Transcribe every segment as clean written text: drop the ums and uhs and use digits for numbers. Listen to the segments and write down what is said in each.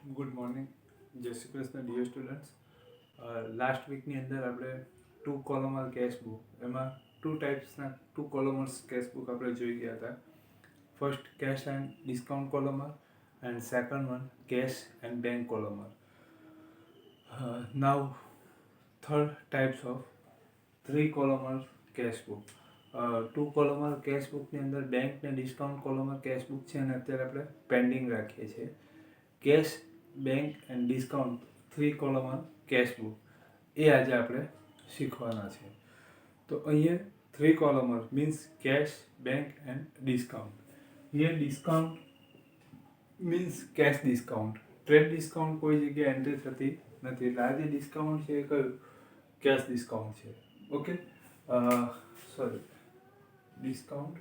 Good morning, જય Shri Krishna dear students. Last વીકની અંદર આપણે ટુ કોલમર કેશ બુક એમાં ટુ ટાઈપ્સના ટુ કોલમર્સ કેશ બુક આપણે જોઈ ગયા હતા. First cash and discount columnar and second one cash and bank columnar. Now third types of three columnar cash book. Two columnar cash બુકની અંદર bank ને discount Colmar cash book છે અને અત્યારે આપણે પેન્ડિંગ રાખીએ છીએ. Cash, bank and discount three columnar cash book એ આજે આપણે શીખવાના છે. તો અહીંયા three columnar means cash, bank and discount. Here discount means cash discount. Trade discount કોઈ જગ્યાએ એન્ટ્રી થતી નથી. એટલે આ જે ડિસ્કાઉન્ટ છે એ કયું કેશ ડિસ્કાઉન્ટ છે. Okay, sorry, discount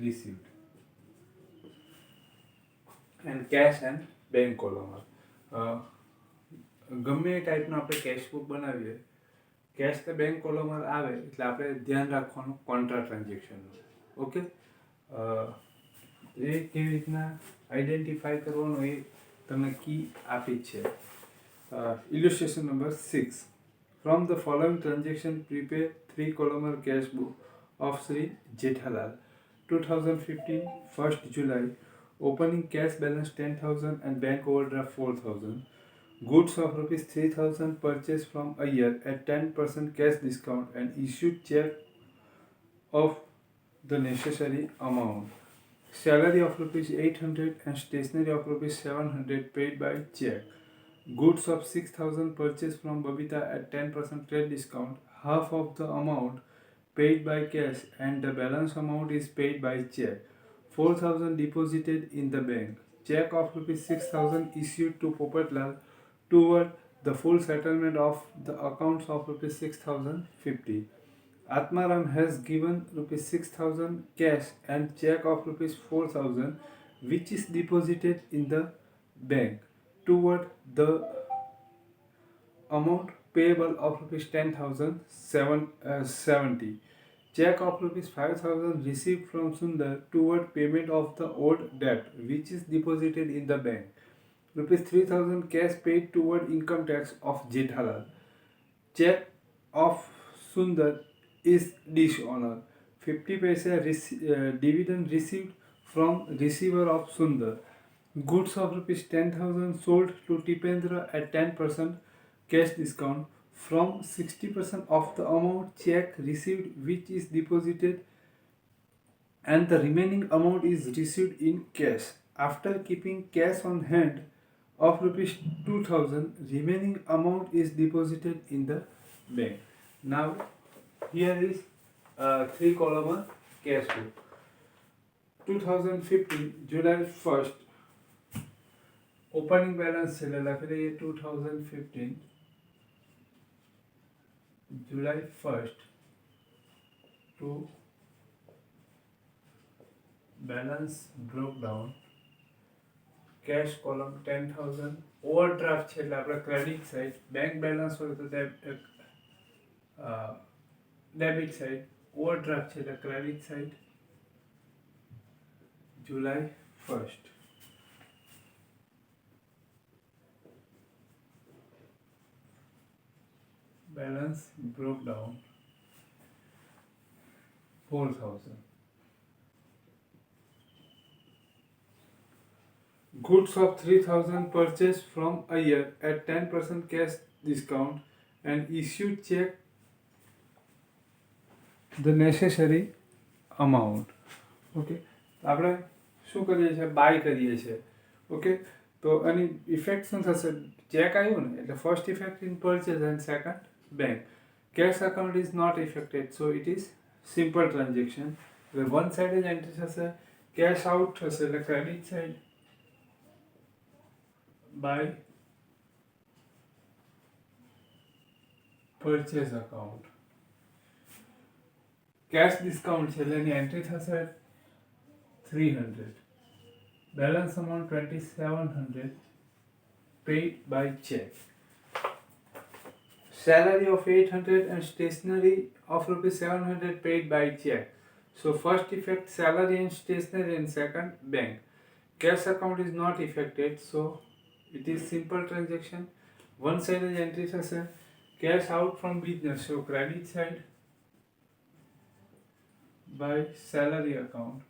received and cash and bank columnar. ગમે એ ટાઈપનો આપણે કેશ બુક બનાવીએ, કેશ ને બેંક કોલમર આવે એટલે આપણે ધ્યાન રાખવાનું કોન્ટ્રા ટ્રાન્ઝેક્શનનું. ઓકે, એ કેવી રીતના આઈડેન્ટિફાઈ કરવાનું એ તમને કી આપી જ છે. ઇલ્યુસ્ટ્રેશન number 6. From the following transaction, prepare three columnar cash book of Sri Jethalal. 2015, 1st July. Opening cash balance 10,000 and bank overdraft 4,000. Goods of rupees 3,000 purchased from a year at 10% cash discount and issued check of the necessary amount. Salary of rupees 800 and stationery of rupees 700 paid by check. Goods of 6,000 purchased from Babita at 10% trade discount. Half of the amount paid by cash and the balance amount is paid by check. 4,000 deposited in the bank. Check of rupees 6,000 issued to Popatlal toward the full settlement of the accounts of rupees 6,050. Atmaram has given rupees 6,000 cash and check of rupees 4,000 which is deposited in the bank toward the amount payable of rupees 10,070. Check of rupees 5,000 received from Sundar toward payment of the old debt which is deposited in the bank. Rupees 3,000 cash paid toward income tax of Jethalal. Check of Sundar is dishonor. 50 paisa dividend received from receiver of Sundar. Goods of rupees 10,000 sold to Tipendra at 10% cash discount from 60% of the amount check received which is deposited and the remaining amount is received in cash. After keeping cash on hand of rupees 2,000, remaining amount is deposited in the bank. Now here is three column cash book. 2015 July 1st opening balance છે એટલે લખી દઈએ 2015 July 1st to balance broke down. Cash column 10,000. Overdraft છે એટલે આપણે credit side. Bank balance હોય તો debit side. Overdraft છે એટલે credit side. July 1st. Balance broke down 4,000. Goods of 3,000 purchased from a year at 10% cash discount and issued check the necessary amount. Okay, આપણે શું કરીએ છીએ? બાય કરીએ છીએ. ઓકે, તો આની ઇફેક્ટ શું થશે? ચેક આવ્યું ને એટલે first effect in purchase and second bank. Cash account is not affected so it is simple transaction. એટલે વન સાઇડ જ એન્ટ્રી થશે. કેશ આઉટ થશે એટલે credit side by purchase account. Cash discount છે એટલે એની એન્ટ્રી થશે 300. Balance amount 2,700 paid by check. Salary of 800 and stationery of rupees 700 paid by check. So first effect salary and stationery, and second bank. Cash account is not affected, so it is simple transaction. One side is entry thશે cash out from business, so credit side by salary account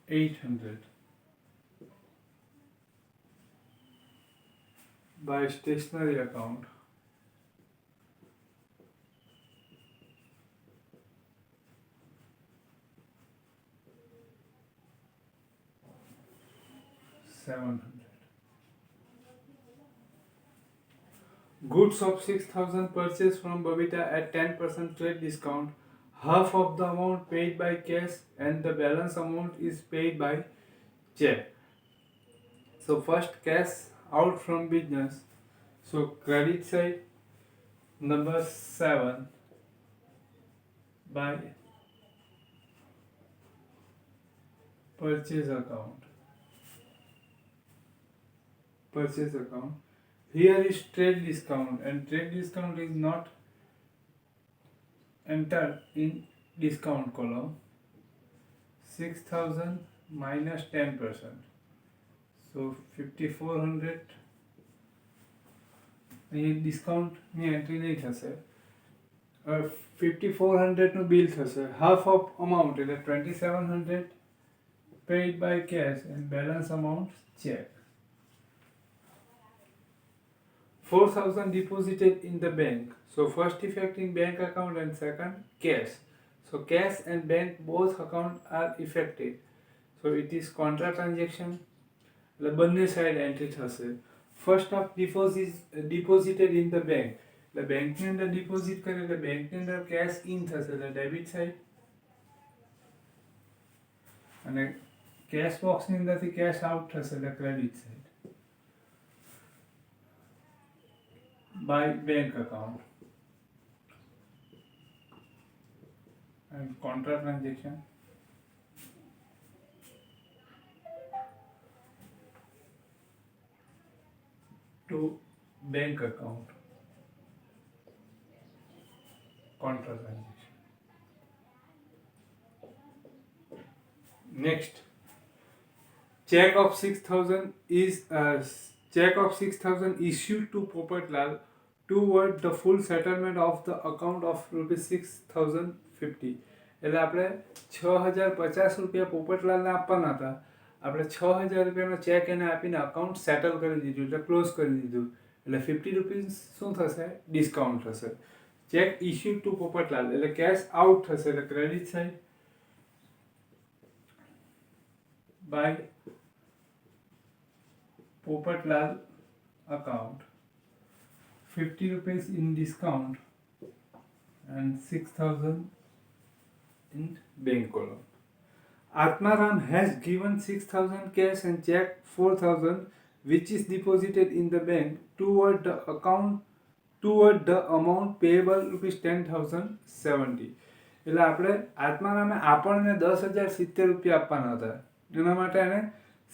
800 by stationery account 700. Goods of 6,000 purchased from Babita at 10% trade discount. Half of the amount paid by cash and the balance amount is paid by check. So first cash out from business. So credit side number 7 by purchase account. Purchase account. Here is trade discount, and trade discount is not entered in discount column. 6,000 minus 10%. So 5,400. અહીં ડિસ્કાઉન્ટની entry નહીં થશે. 5,400નું bill થશે. Half of amount એટલે 2,700 paid by cash and balance amount check. 4,000 deposited in the bank. So first effect in bank account and second cash. So cash and bank both account are affected. So it is contra transaction. એટલે બંને side entry થશે. First of deposited in the bank. એટલે બેંકની અંદર deposit કરે એટલે બેંકની અંદર કેશ ઇન થશે એટલે ડેબિટ સાઈડ, અને કેશ બોક્સની અંદરથી કેશ આઉટ થશે એટલે credit side by bank account. And contra transaction to bank account. Contra transaction. Next, check of 6,000 is check of 6,000 issued to Popatlal toward the full settlement of the account of rupees 6,050. એટલે આપણે 6,050 રૂપિયા પોપટલાલને આપવાના હતા. આપણે 6,000 રૂપિયાનો check એને આપીને account settle કરી દીધું, એટલે ક્લોઝ કરી દીધું. એટલે 50 રૂપીસ શું થશે? ડિસ્કાઉન્ટ થશે. ચેક ઇશ્યુડ ટુ પોપટલાલ એટલે કેશ આઉટ થશે એટલે credit side by Popatlal account. 50 rupees in discount and 6,000 in bank column. Atmaram has given 6,000 cash and check 4,000 which is deposited in the bank toward the amount payable rupees 10,070. એટલે આપણે આત્મારામે આપણને 10,070 રૂપિયા આપવાના હતા. એના માટે એને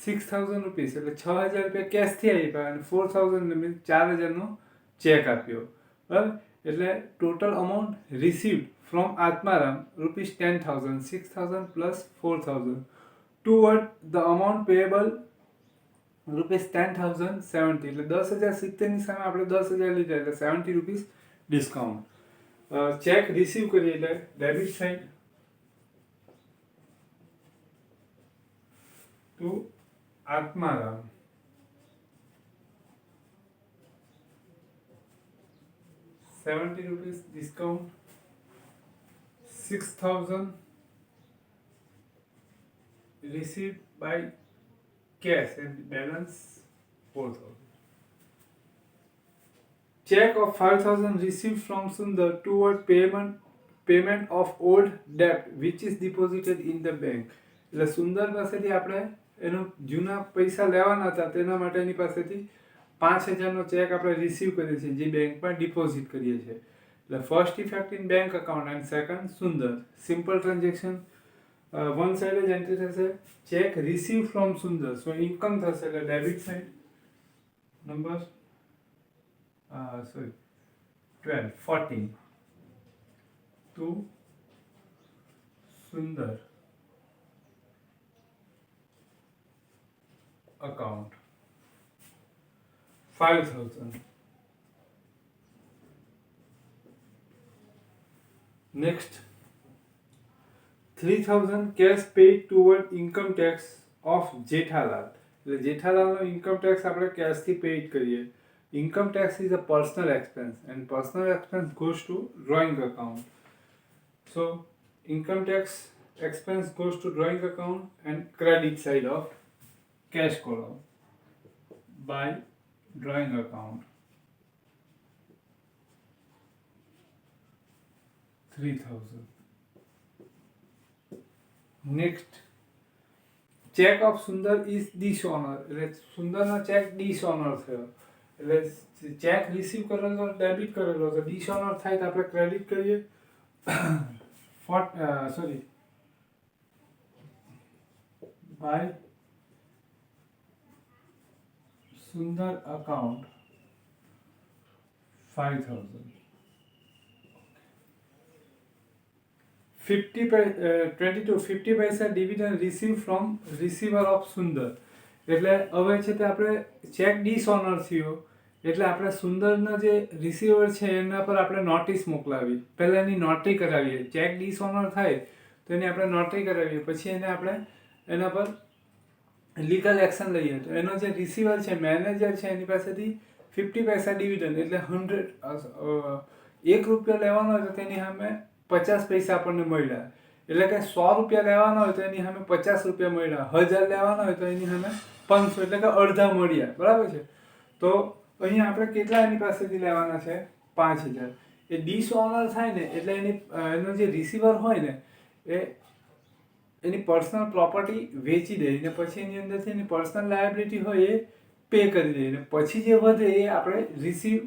6,000 rupees એટલે 6,000 રૂપિયા કેશથી આપ્યા અને 4,000 મીન્સ 4,000નો ચેક આપ્યો. બરાબર? એટલે total amount received from Atmaram rupees 10,000, 6,000 plus 4,000 toward the amount payable rupees 10,070. એટલે 10,070ની સામે આપણે 10,000 લીધા એટલે 70 રૂપીસ ડિસ્કાઉન્ટ. ચેક રિસીવ કરીએ એટલે debit side to Atmaram. ₹70 discount. 6,000 received by cash and balance 4,000. Check of 5,000 received from Sundar toward payment of old debt which is deposited in the bank. એટલે સુંદર પાસેથી આપણે એનો જૂના પૈસા લેવાના હતા તેના માટે એની પાસેથી 5,000નો ચેક આપણે રિસીવ કરીએ છીએ જે બેંકમાં ડિપોઝિટ કરીએ છીએ. એટલે first effect in bank account and second Sundar. Simple transaction. One side જ એન્ટ્રી થશે check receive from Sundar. So income થશે એટલે debit side number 14. to Sundar account 5,000. Next, 3,000 cash paid toward income tax of Jethalal. એટલે જેઠાલાલનો income tax આપણે કેશથી paid કરીએ. Income tax is a personal expense and personal expense goes to drawing account. So income tax expense goes to drawing account and credit side of cash column by drawing account 3,000. Next, check of Sundar is dishonor. એટલે સુંદરનો check ડિસઓનર થયો. એટલે check receive કરેલો debit કરેલો તો ડિસઓનર થાય તો આપણે credit કરીએ. by Sundar account 5,000. 50 પૈસા dividend receive from receiver of Sundar. એટલે હવે છે તે આપણે ચેક ડિસઓનર થયો એટલે આપણે સુંદરના જે રિસીવર છે એના પર આપણે નોટિસ મોકલાવી. પહેલાં એની નોટરી કરાવીએ. ચેક ડિસઓનર થાય તો એની આપણે નોટરી કરાવીએ, પછી એને આપણે એના પર લીગલ એક્શન લઈએ. તો એનો જે રિસીવર છે, મેનેજર છે, એની પાસેથી 50 પૈસા ડિવિડન્ડ એટલે 1 રૂપિયો લેવાનો હોય તો તેની સામે 50 પૈસા આપણને મળ્યા. એટલે કે 100 રૂપિયા લેવાના હોય તો એની સામે 50 રૂપિયા મળ્યા. 1000 લેવાના હોય તો એની સામે 500 એટલે કે અડધા મળ્યા. બરાબર છે. તો અહીંયા આપણે કેટલા એની પાસેથી લેવાના છે? 5,000. એ ડિસઓનર થાય ને એટલે એનો જે રિસીવર હોય ને એ એની પર્સનલ પ્રોપર્ટી વેચી દે ને પછી એની અંદરથી એની પર્સનલ લાયબિલિટી હોય એ પે કરી દે ને પછી જે વધે એ આપણે રિસીવ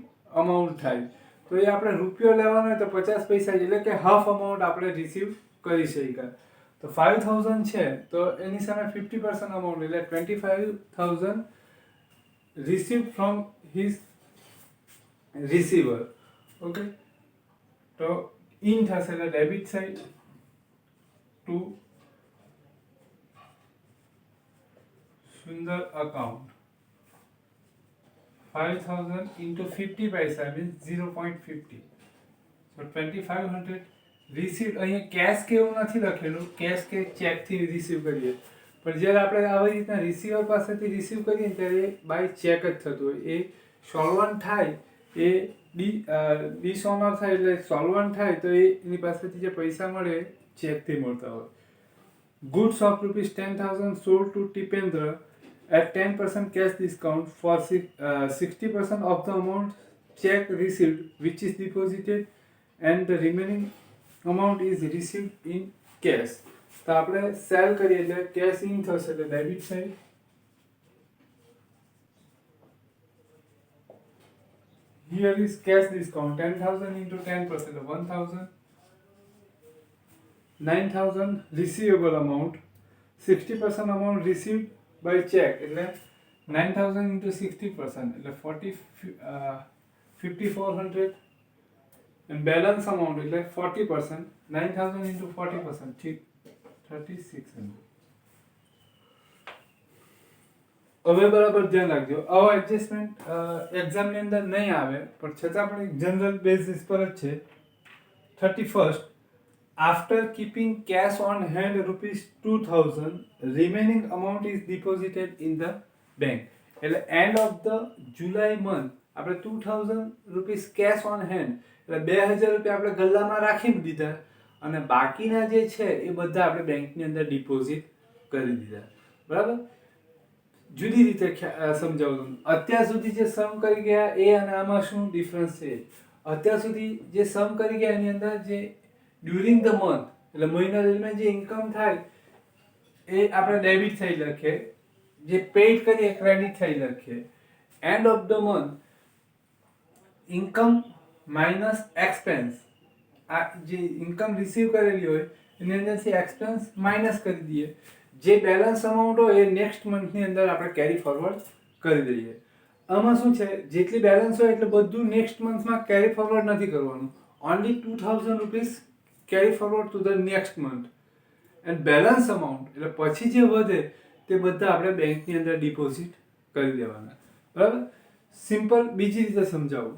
અમાઉન્ટ થાય. તો એ આપણે રૂપિયો લેવાનો હોય તો 50 પૈસા એટલે કે હાફ અમાઉન્ટ આપણે રિસીવ કરી શકીએ. તો 5,000 છે તો એની સામે 50% અમાઉન્ટ એટલે 25,000 receive from his receiver. Okay, તો ઇન થશે એટલે debit side to Sundar account 5,000 into 50 paisa means 0.50. So 2,500 received. અહીંયા કેશ કે એવું નથી લખેલું, કેશ કે ચેકથી રિસીવ કરીએ. પણ જ્યારે આપણે આવી રીતના રિસીવર પાસેથી રિસીવ કરીએ ત્યારે બાય ચેક જ થતું હોય. એ સોલ્વન્ટ થાય એ ડિસઓનર થાય એટલે સોલ્વન્ટ થાય તો એની પાસેથી જે પૈસા મળે એ ચેકથી મળતા હોય. Goods of ₹10,000 sold to Tipendra at 10% cash discount for 60% of the amount check received, which is deposited, and the remaining amount is received in cash. તો આપણે સેલ કરીએ એટલે કેશ ઇન થશે એટલે debit side. Here is cash discount 10,000 into 10% 1,000. 9,000 receivable amount, 60% amount received by check એટલે 9,000 into 60% એટલે 5,400 and balance amount એટલે 40%. 9,000 into 40% 3,600. હવે બરાબર ધ્યાન રાખજો, આવો એડજસ્ટમેન્ટ એક્ઝામની અંદર નહીં આવે પણ છતાં પણ એક જનરલ બેઝિસ પર જ છે. 31st, after keeping cash on hand ₹2,000, remaining amount is deposited in the bank. એટલે end of the July month આપણે 2,000 rupees cash on hand એટલે 2,000 રૂપિયા આપણે ગલ્લામાં રાખી દીધા અને બાકીના જે છે એ બધા આપણે બેંકની અંદર ડિપોઝિટ કરી દીધા. બરાબર? જુદી રીતે સમજાવું. અત્યાર સુધી જે સમ કરી ગયા એ અને આમાં શું ડિફરન્સ છે? અત્યાર સુધી જે સમ કરી ગયા એની અંદર જે ડ્યુરિંગ ધ મંથ એટલે મહિના દરમિયાન જે ઇન્કમ થાય એ આપણે ડેબિટ થઈ લખીએ, જે પેઇડ કરીએ ક્રેડિટ થઈ લખીએ. End of the month income minus expense, આ જે ઇન્કમ રિસીવ કરેલી હોય એની અંદરથી એક્સપેન્સ માઇનસ કરી દઈએ. જે બેલેન્સ અમાઉન્ટ હોય એ નેક્સ્ટ મંથની અંદર આપણે કેરી ફોરવર્ડ કરી દઈએ. આમાં શું છે, જેટલી બેલેન્સ હોય એટલે બધું નેક્સ્ટ મંથમાં કેરી ફોરવર્ડ નથી કરવાનું. Only 2,000 rupees carry forward to the next month. And balance amount એટલે પછી જે વધે તે બધા આપણે બેંકની અંદર ડિપોઝિટ કરી દેવાના. બરાબર? સિમ્પલ બીજી રીતે સમજાવું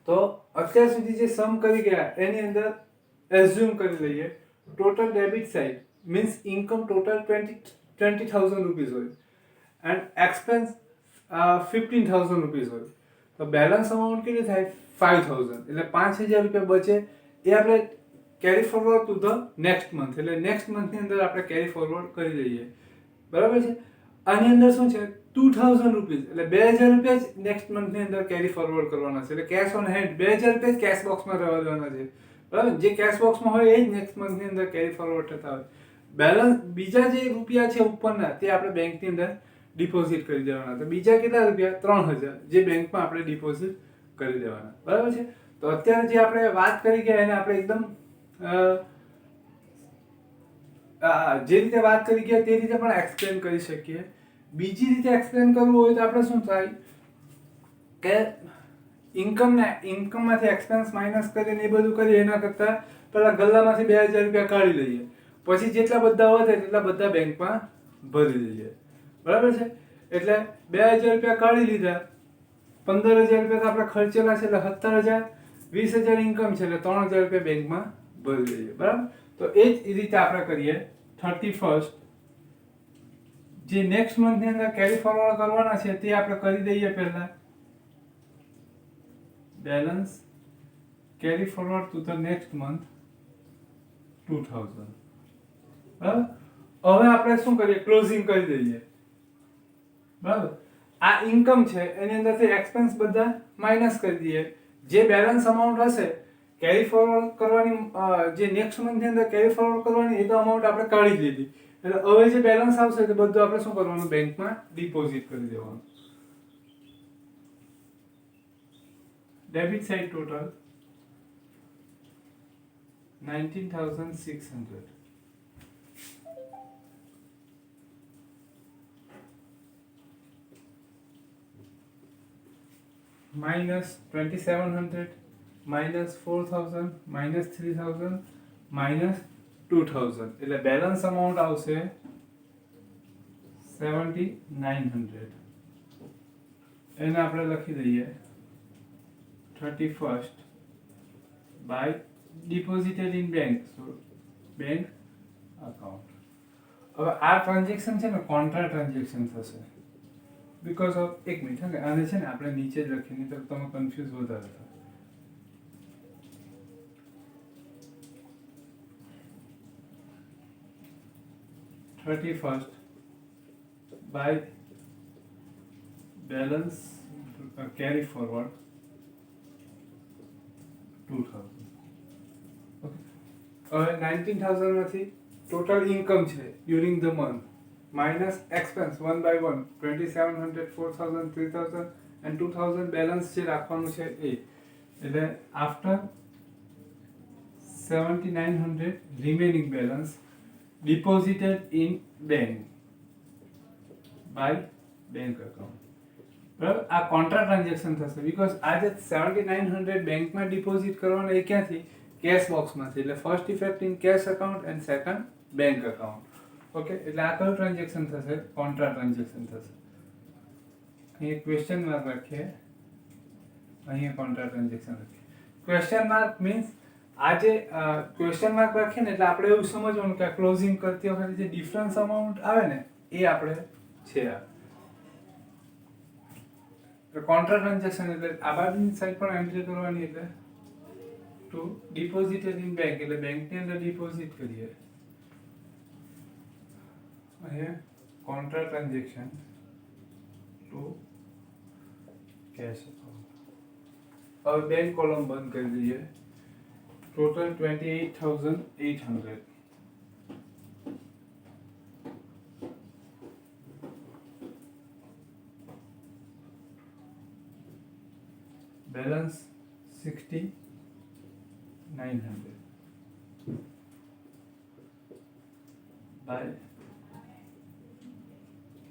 તો અત્યાર સુધી જે સમ કરી ગયા એની અંદર એઝ્યુમ કરી લઈએ total debit side means income total 20,000 rupees હોય એન્ડ એક્સપેન્સ 15,000 રૂપીઝ હોય તો બેલેન્સ અમાઉન્ટ કેટલી થાય 5,000 એટલે 5,000 રૂપિયા બચે એ આપણે carry forward to the next month એટલે નેક્સ્ટ મંથની અંદર આપણે કેરી ફોરવર્ડ કરી દઈએ. બરાબર છે? આની અંદર શું છે 2,000 રૂપીઝ એટલે 2,000 રૂપિયા જ નેક્સ્ટ મંથની અંદર કેરી ફોરવર્ડ કરવાના છે એટલે કેશ ઓન હેન્ડ 2,000 રૂપિયા જ કેશ બોક્સમાં રહેવા દેવાના છે. બરાબર? જે કેશ બોક્સમાં હોય એ જ નેક્સ્ટ મંથની અંદર કેરી ફોરવર્ડ થતા હોય. બેલેન્સ બીજા જે રૂપિયા છે ઉપરના તે આપણે બેંકની અંદર ડિપોઝિટ કરી દેવાના. તો બીજા કેટલા રૂપિયા 3,000 જે બેંકમાં આપણે ડિપોઝિટ કરી દેવાના. બરાબર છે? તો અત્યારે જે આપણે વાત કરી ગયા એને આપણે એકદમ જે રીતે વાત કરી ગયા તે રીતે પણ એક્સપ્લેન કરી શકીએ. બીજી રીતે એક્સપ્લેન કરવું હોય તો આપણે શું થાય કે ઇન્કમમાંથી એક્સપેન્સ માઇનસ કરીને એ બધું કરીએ એના કરતાં પહેલાં ગલ્લામાંથી 2,000 રૂપિયા કાઢી લઈએ પછી જેટલા બધા વધે એટલા બધા બેંકમાં ભરી દઈએ. બરાબર છે? એટલે 2,000 રૂપિયા કાઢી લીધા 15,000 રૂપિયા તો આપણે ખર્ચેલા છે એટલે 17,000 20,000 ઇન્કમ છે એટલે 3,000 રૂપિયા બેંકમાં ભરી દઈએ. બરાબર? તો એ જ રીતે આપણે કરીએ 31st જે નેક્સ્ટ મંથની અંદર કેરી ફોરવર્ડ કરવાના છે તે આપણે કરી દઈએ પહેલા balance carry forward to the next month 2,000. બરાબર? હવે આપણે શું કરીએ ક્લોઝિંગ કરી દઈએ. બરાબર? આ ઇન્કમ છે એની અંદરથી એક્સપેન્સ બધા માઇનસ કરી દઈએ. જે બેલેન્સ અમાઉન્ટ હશે કેરી ફોરવર્ડ કરવાની જે નેક્સ્ટ મંથની અંદર કેરી ફોરવર્ડ કરવાની એ તો અમાઉન્ટ આપણે કાઢી જ લીધી એટલે હવે જે બેલેન્સ આવશે તે બધું આપણે શું કરવાનું બેંકમાં ડિપોઝિટ કરી દેવાનું. Debit side total 19,600 minus 2,700 minus 4,000 minus 3,000 minus 2,000 એટલે બેલેન્સ અમાઉન્ટ આવશે 7,900. એને આપણે લખી દઈએ 31st by deposited in bank so bank account. હવે આ ટ્રાન્ઝેક્શન છે ને કોન્ટ્રા ટ્રાન્ઝેક્શન થશે બીકોઝ ઓફ એક મિનિટ હા આને છે ને આપણે નીચે જ લખીને તો તમે કન્ફ્યુઝ વધારે થાય. First by balance carry forward 2,000. Okay. 19,000 માંથી total income છે during the month minus expense one by one 2,700 4,000 3,000 and 2,000 balance જે રાખવાનું છે એ એટલે after 7,900 remaining balance deposited in bank by bank account. બરાબર? આ કોન્ટ્રા ટ્રાન્ઝેક્શન થશે બીકોઝ આ જે 7,900 બેંકમાં ડિપોઝિટ કરવાના એ ક્યાંથી કેશ બોક્સમાંથી એટલે first effect in cash account and second bank account. Okay એટલે આ કયું ટ્રાન્ઝેક્શન થશે કોન્ટ્રા ટ્રાન્ઝેક્શન થશે. અહીં ક્વેશ્ચન માર્ક રાખીએ અહીંયા કોન્ટ્રા ટ્રાન્ઝેક્શન રાખીએ. ક્વેશ્ચન માર્ક મીન્સ આ જે ક્વેશ્ચન માર્ક રાખીએ ને એટલે આપણે એવું સમજવાનું કે આ ક્લોઝિંગ કરતી વખતે જે ડિફરન્સ અમાઉન્ટ આવે ને એ આપણે છે આ કોન્ટ્રા ટ્રાન્ઝેક્શન એટલે આ બાજુની સાઈડ પણ એન્ટ્રી કરવાની એટલે ટુ ડિપોઝિટેડ ઇન બેંક એટલે બેંકની અંદર ડિપોઝિટ કરીએ અહીંયા contra transaction to cash account. હવે બેંક કોલમ બંધ કરી દઈએ. Total 28,800. Balance 6,900 by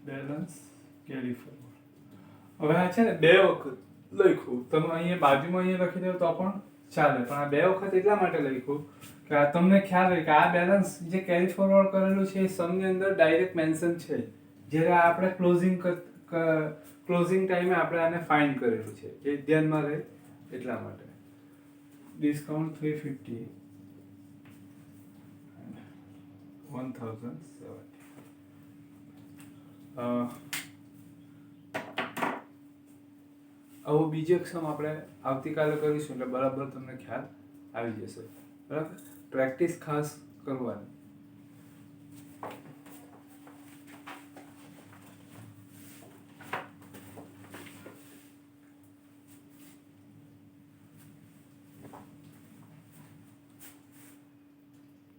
balance carry forward. હવે આ છે ને બે વખત લખ્યું તમે અહીંયા બાજુમાં અહીંયા લખી દો તો પણ ચાલે, પણ આ 2 વખત એટલા માટે લખ્યું કે આ તમને ખ્યાલ હોય કે આ બેલેન્સ જે કેરી ફોરવર્ડ કરેલું છે એ સમની અંદર ડાયરેક્ટ મેન્શન છે, જ્યારે આપણે ક્લોઝિંગ ટાઈમે આપણે આને ફાઇન્ડ કરેલું છે, એ ધ્યાનમાં રહે એટલા માટે. ડિસ્કાઉન્ટ 350 1070. આવો બીજો એક્ઝામ આપણે આવતીકાલે કરીશું એટલે બરાબર તમને ખ્યાલ આવી જશે. બરાબર, પ્રેક્ટિસ ખાસ કરવાની.